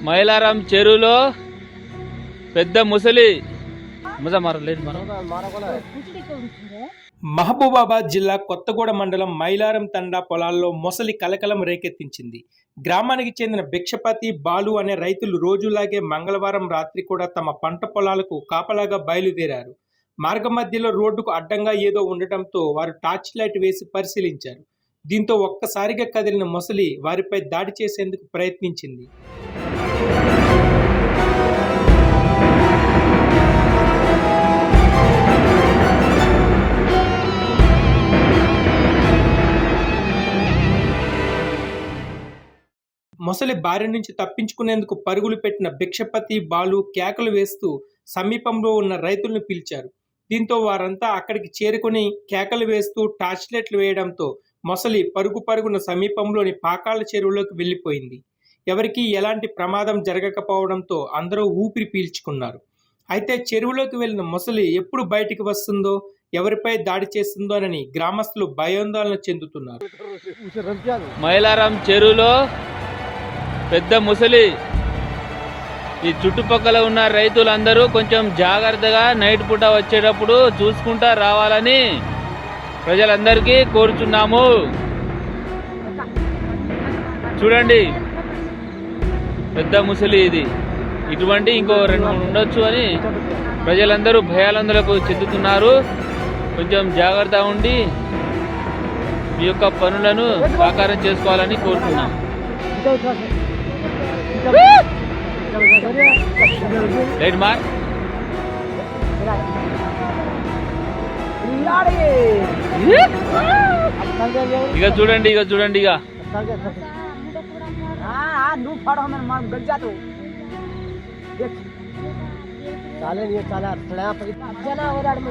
మైలారం చెరువులో పెద్ద ముసలి మహబూబాబాద్ జిల్లా కొత్తగూడ మండలం మైలారం తండా పొలాల్లో మొసలి కలకలం రేకెత్తించింది. గ్రామానికి చెందిన భిక్షపతి, బాలు అనే రైతులు రోజులాగే మంగళవారం రాత్రి కూడా తమ పంట పొలాలకు కాపలాగా బయలుదేరారు. మార్గ మధ్యలో రోడ్డుకు అడ్డంగా ఏదో ఉండటంతో వారు టార్చ్ లైట్ వేసి పరిశీలించారు. దీంతో ఒక్కసారిగా కదిలిన మొసలి వారిపై దాడి చేసేందుకు ప్రయత్నించింది. మొసలి బారి నుంచి తప్పించుకునేందుకు పరుగులు పెట్టిన భిక్షపతి, బాలు కేకలు వేస్తూ సమీపంలో ఉన్న రైతులను పిలిచారు. దీంతో వారంతా అక్కడికి చేరుకుని కేకలు వేస్తూ టార్చ్ లైట్లు వేయడంతో మొసలి పరుగున సమీపంలోని పాకాల చెరువులోకి వెళ్లిపోయింది. ఎవరికీ ఎలాంటి ప్రమాదం జరగకపోవడంతో అందరూ ఊపిరి పీల్చుకున్నారు. అయితే చెరువులోకి వెళ్లిన మొసలి ఎప్పుడు బయటికి వస్తుందో, ఎవరిపై దాడి చేస్తుందోనని గ్రామస్తులు భయాందోళన చెందుతున్నారు. మైలారం చెరువులో పెద్ద ముసలి. ఈ చుట్టుపక్కల ఉన్న రైతులందరూ కొంచెం జాగ్రత్తగా నైట్ పూట వచ్చేటప్పుడు చూసుకుంటా రావాలని ప్రజలందరికీ కోరుచున్నాము. చూడండి, పెద్ద ముసలి ఇది. ఇటువంటి ఇంకో 2-3 ఉండొచ్చు అని ప్రజలందరూ భయాలందరకు చెందుతున్నారు. కొంచెం జాగ్రత్త ఉండి మీ యొక్క పనులను సాకారం చేసుకోవాలని కోరుతున్నాం. లైట్ మార్. ఇక చూడండి ఇక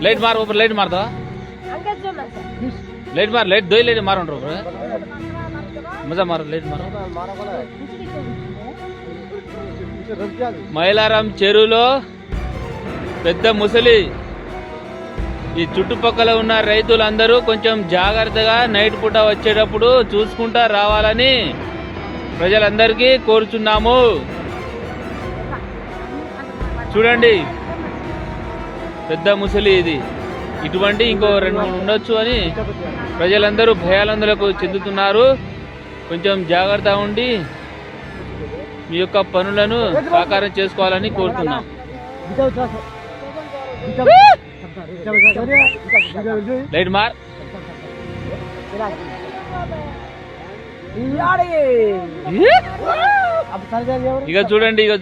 లైట్ మార్ ऊपर लाइट मार दो. लाइट मार, लाइट दो ही लाइट मारो मजा मारो, लाइट मारो. మైలారం చెరువులో పెద్ద ముసలి. ఈ చుట్టుపక్కల ఉన్న రైతులందరూ కొంచెం జాగ్రత్తగా నైట్ పూట వచ్చేటప్పుడు చూసుకుంటా రావాలని ప్రజలందరికీ కోరుచున్నాము. చూడండి, పెద్ద ముసలి ఇది. ఇటువంటి ఇంకో 2-3 ఉండొచ్చు అని ప్రజలందరూ భయాలందరకు చెందుతున్నారు. కొంచెం జాగ్రత్త ఉండి మీ యొక్క పనులను సాకారం చేసుకోవాలని కోరుతున్నాం. లైట్ మార్. ఇక చూడండి ఇక